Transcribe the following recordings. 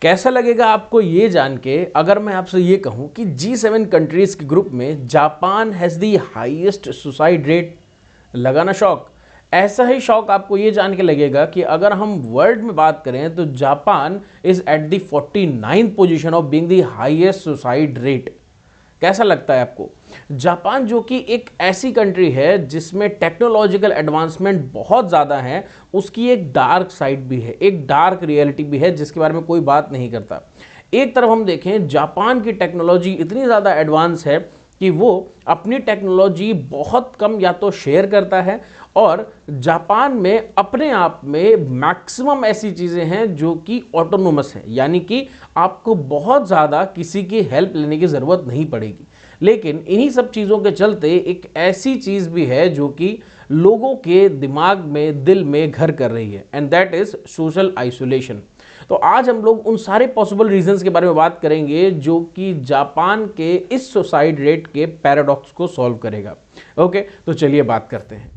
कैसा लगेगा आपको ये जान के अगर मैं आपसे ये कहूं कि G7 कंट्रीज के ग्रुप में Japan has the highest suicide rate. लगा ना शौक। ऐसा ही शौक आपको ये जान के लगेगा कि अगर हम वर्ल्ड में बात करें तो Japan is at the 49th position of being the highest suicide rate. कैसा लगता है आपको? जापान जो कि एक ऐसी कंट्री है जिसमें टेक्नोलॉजिकल एडवांसमेंट बहुत ज़्यादा है, उसकी एक डार्क साइड भी है, एक डार्क रियलिटी भी है जिसके बारे में कोई बात नहीं करता। एक तरफ हम देखें, जापान की टेक्नोलॉजी इतनी ज़्यादा एडवांस है कि वो अपनी टेक्नोलॉजी बहुत कम या तो शेयर करता है, और जापान में अपने आप में मैक्सिमम ऐसी चीज़ें हैं जो कि ऑटोनोमस है, यानी कि आपको बहुत ज़्यादा किसी की हेल्प लेने की ज़रूरत नहीं पड़ेगी। लेकिन इन्हीं सब चीज़ों के चलते एक ऐसी चीज़ भी है जो कि लोगों के दिमाग में, दिल में घर कर रही है, and that is social isolation. तो आज हम लोग उन सारे पॉसिबल रीजंस के बारे में बात करेंगे जो कि जापान के इस सुसाइड रेट के पैराडॉक्स को सॉल्व करेगा। ओके, तो चलिए बात करते हैं।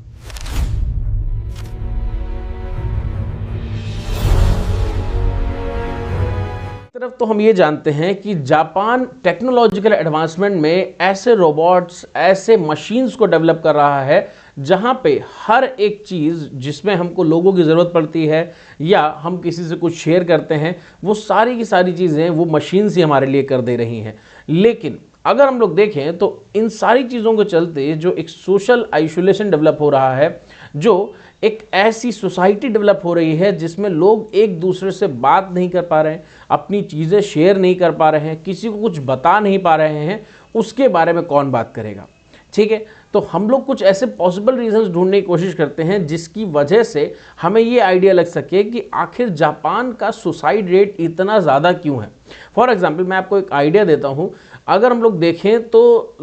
तरफ तो हम ये जानते हैं कि जापान टेक्नोलॉजिकल एडवांसमेंट में ऐसे रोबोट्स, ऐसे मशीन्स को डेवलप कर रहा है जहाँ पे हर एक चीज़ जिसमें हमको लोगों की ज़रूरत पड़ती है या हम किसी से कुछ शेयर करते हैं, वो सारी की सारी चीज़ें वो मशीन्स ही हमारे लिए कर दे रही हैं। लेकिन अगर हम लोग देखें तो इन सारी चीज़ों के चलते जो एक सोशल आइसोलेशन डेवलप हो रहा है, जो एक ऐसी सोसाइटी डेवलप हो रही है जिसमें लोग एक दूसरे से बात नहीं कर पा रहे हैं, अपनी चीज़ें शेयर नहीं कर पा रहे हैं, किसी को कुछ बता नहीं पा रहे हैं, उसके बारे में कौन बात करेगा? ठीक है, तो हम लोग कुछ ऐसे पॉसिबल रीजंस ढूंढने की कोशिश करते हैं जिसकी वजह से हमें ये आइडिया लग सके कि आखिर जापान का सुसाइड रेट इतना ज़्यादा क्यों है। फॉर एग्जांपल मैं आपको एक आइडिया देता हूँ। अगर हम लोग देखें तो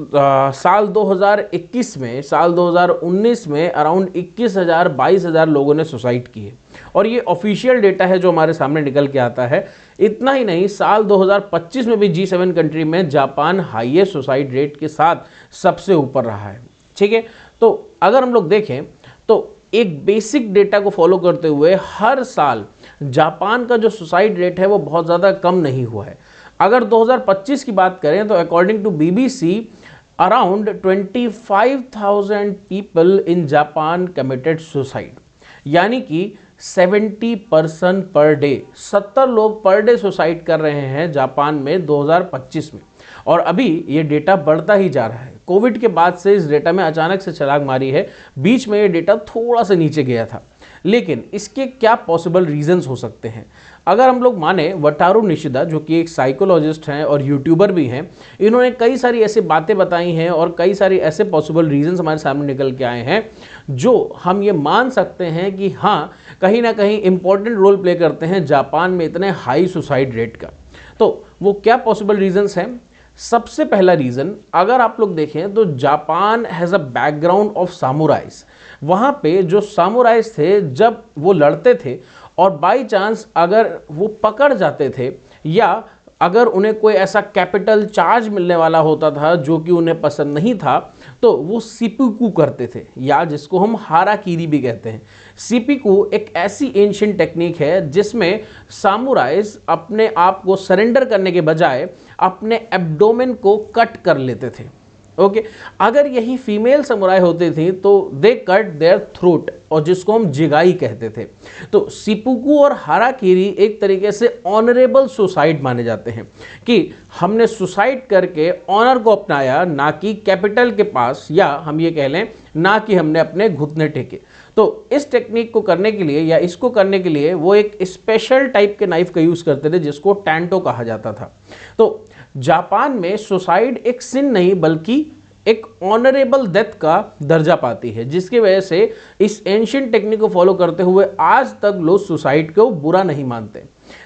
साल 2021 में, साल 2019 में अराउंड 21,000 22,000 लोगों ने सुसाइड की है, और ये ऑफिशियल डेटा है जो हमारे सामने निकल के आता है। इतना ही नहीं, साल 2025 में भी G7 कंट्री में जापान हाईएस्ट सुसाइड रेट के साथ सबसे ऊपर रहा है। ठीक है, तो अगर हम लोग देखें तो एक बेसिक डेटा को फॉलो करते हुए हर साल जापान का जो सुसाइड रेट है वो बहुत ज़्यादा कम नहीं हुआ है। अगर 2025 की बात करें तो according to BBC around 25,000 people in Japan committed suicide, यानी कि 70 पर्सन पर डे, 70 लोग पर डे सुसाइड कर रहे हैं जापान में 2025 में। और अभी ये डेटा बढ़ता ही जा रहा है। कोविड के बाद से इस डेटा में अचानक से छलांग मारी है। बीच में ये डेटा थोड़ा सा नीचे गया था, लेकिन इसके क्या पॉसिबल रीजंस हो सकते हैं? अगर हम लोग माने, वटारू निशिदा जो कि एक साइकोलॉजिस्ट हैं और यूट्यूबर भी हैं, इन्होंने कई सारी ऐसी बातें बताई हैं और कई सारी ऐसे पॉसिबल रीजंस हमारे सामने निकल के आए हैं जो हम ये मान सकते हैं कि हाँ, कहीं ना कहीं इंपॉर्टेंट रोल प्ले करते हैं जापान में इतने हाई सुसाइड रेट का। तो वो क्या पॉसिबल रीजंस हैं? सबसे पहला रीज़न, अगर आप लोग देखें तो Japan has a background of samurais. वहाँ पे जो सामुराइज थे, जब वो लड़ते थे और बाई चांस अगर वो पकड़ जाते थे या अगर उन्हें कोई ऐसा कैपिटल चार्ज मिलने वाला होता था जो कि उन्हें पसंद नहीं था, तो वो सिपिकू करते थे, या जिसको हम हाराकीरी भी कहते हैं। सिपिकू एक ऐसी एंशिएंट टेक्निक है जिसमें सामुराइज अपने आप को सरेंडर करने के बजाय अपने एब्डोमेन को कट कर लेते थे। ओके, अगर यही फीमेल समुराई होती थी तो दे कट देयर थ्रोट, और जिसको हम जिगाई कहते थे। तो सिपुकू और हाराकीरी एक तरीके से ऑनरेबल सुसाइड माने जाते हैं कि हमने सुसाइड करके ऑनर को अपनाया, ना कि कैपिटल के पास, या हम ये कह लें ना कि हमने अपने घुटने टेके। तो इस टेक्निक को करने के लिए या इसको करने के लिए वो एक स्पेशल टाइप के नाइफ का यूज़ करते थे जिसको टैंटो कहा जाता था। तो जापान में सुसाइड एक सिन नहीं बल्कि एक ऑनरेबल डेथ का दर्जा पाती है, जिसकी वजह से इस एंशिएंट टेक्निक को फॉलो करते हुए आज तक लोग सुसाइड को बुरा नहीं मानते।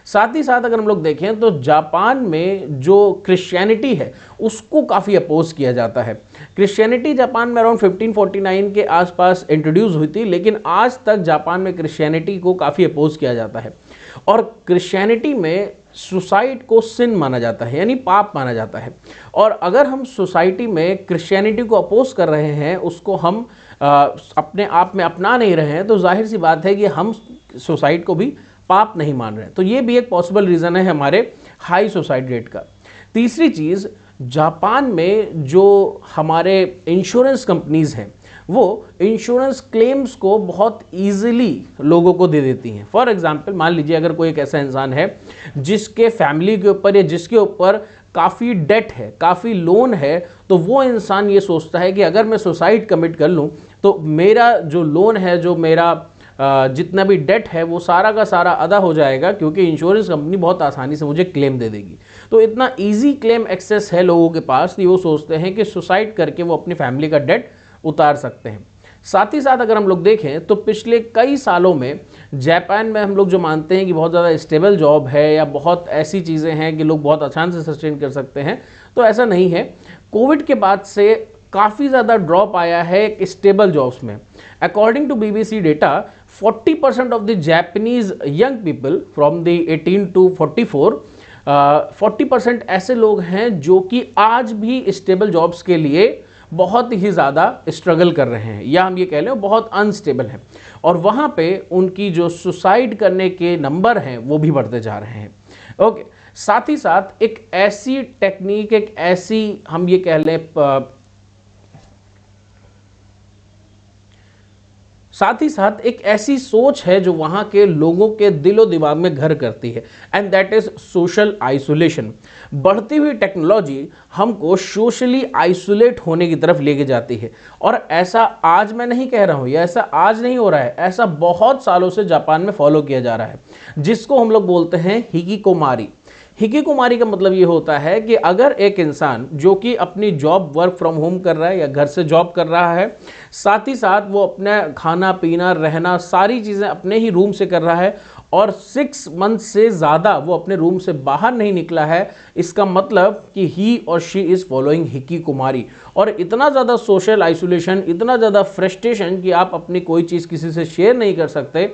साथ ही साथ अगर हम लोग देखें तो जापान में जो क्रिश्चियनिटी है उसको काफ़ी अपोज किया जाता है। क्रिश्चियनिटी जापान में अराउंड 1549 के आसपास इंट्रोड्यूस हुई थी, लेकिन आज तक जापान में क्रिश्चियनिटी को काफ़ी अपोज किया जाता है। और क्रिश्चियनिटी में सुसाइड को सिन माना जाता है, यानी पाप माना जाता है। और अगर हम सोसाइटी में क्रिश्चियनिटी को अपोज कर रहे हैं, उसको हम अपने आप में अपना नहीं रहे हैं, तो जाहिर सी बात है कि हम सुसाइड को भी पाप नहीं मान रहे हैं। तो ये भी एक पॉसिबल रीज़न है हमारे हाई सुसाइड रेट का। तीसरी चीज़, जापान में जो हमारे इंश्योरेंस कंपनीज़ हैं वो इंश्योरेंस क्लेम्स को बहुत ईजिली लोगों को दे देती हैं। फॉर एग्जांपल, मान लीजिए अगर कोई एक ऐसा इंसान है जिसके फैमिली के ऊपर या जिसके ऊपर काफ़ी डेट है, काफ़ी लोन है, तो वो इंसान ये सोचता है कि अगर मैं सुसाइड कमिट कर लूँ तो मेरा जो लोन है, जो मेरा जितना भी डेट है वो सारा का सारा अदा हो जाएगा, क्योंकि इंश्योरेंस कंपनी बहुत आसानी से मुझे क्लेम दे देगी। तो इतना इजी क्लेम एक्सेस है लोगों के पास कि वो सोचते हैं कि सुसाइड करके वो अपनी फैमिली का डेट उतार सकते हैं। साथ ही साथ अगर हम लोग देखें तो पिछले कई सालों में जापान में हम लोग जो मानते हैं कि बहुत ज़्यादा स्टेबल जॉब है या बहुत ऐसी चीज़ें हैं कि लोग बहुत आसान से सस्टेन कर सकते हैं, तो ऐसा नहीं है। कोविड के बाद से काफ़ी ज़्यादा ड्रॉप आया है एक स्टेबल जॉब्स में। According to BBC data, 40% of the Japanese young people from the 18 to 44, 40% ऐसे लोग हैं जो कि आज भी स्टेबल जॉब्स के लिए बहुत ही ज़्यादा स्ट्रगल कर रहे हैं, या हम ये कह लें बहुत अनस्टेबल हैं, और वहाँ पे उनकी जो सुसाइड करने के नंबर हैं वो भी बढ़ते जा रहे हैं। ओके, साथ ही साथ एक ऐसी टेक्निक, एक ऐसी हम ये कह लें साथ ही साथ एक ऐसी सोच है जो वहाँ के लोगों के दिलो दिमाग में घर करती है, and that is social isolation. बढ़ती हुई टेक्नोलॉजी हमको सोशली आइसोलेट होने की तरफ लेके जाती है, और ऐसा आज मैं नहीं कह रहा हूँ, या ऐसा आज नहीं हो रहा है, ऐसा बहुत सालों से जापान में फॉलो किया जा रहा है, जिसको हम लोग बोलते हैं हिकिकोमारी। हिकिकोमारी का मतलब ये होता है कि अगर एक इंसान जो कि अपनी जॉब वर्क फ्रॉम होम कर रहा है या घर से जॉब कर रहा है, साथ ही साथ वो अपना खाना पीना रहना सारी चीज़ें अपने ही रूम से कर रहा है, और 6 मंथ से ज़्यादा वो अपने रूम से बाहर नहीं निकला है, इसका मतलब कि ही और शी इज़ फॉलोइंग हिकिकोमारी। और इतना ज़्यादा सोशल आइसोलेशन, इतना ज़्यादा फ्रस्ट्रेशन कि आप अपनी कोई चीज़ किसी से शेयर नहीं कर सकते,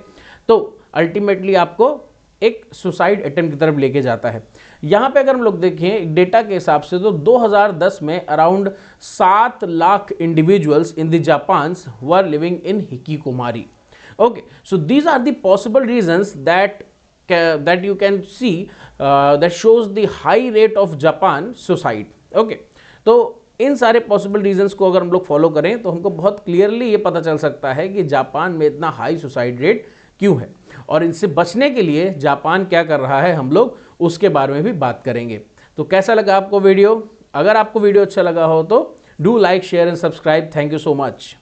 तो अल्टीमेटली आपको एक सुसाइड अटेम्प्ट की तरफ लेके जाता है। यहाँ पे अगर हम लोग देखें डेटा के हिसाब से, तो 2010 में around 7 lakh individuals in the Japan were living in hikikomori. Okay, so these are the possible reasons that you can see that shows the high rate of Japan suicide. Okay, तो इन सारे पॉसिबल रीजंस को अगर हम लोग follow करें तो हमको बहुत क्लियरली ये पता चल सकता है कि जापान में इतना हाई सुसाइड रेट क्यों है, और इनसे बचने के लिए जापान क्या कर रहा है हम लोग उसके बारे में भी बात करेंगे। तो कैसा लगा आपको वीडियो? अगर आपको वीडियो अच्छा लगा हो तो do like, share and subscribe. Thank you so much.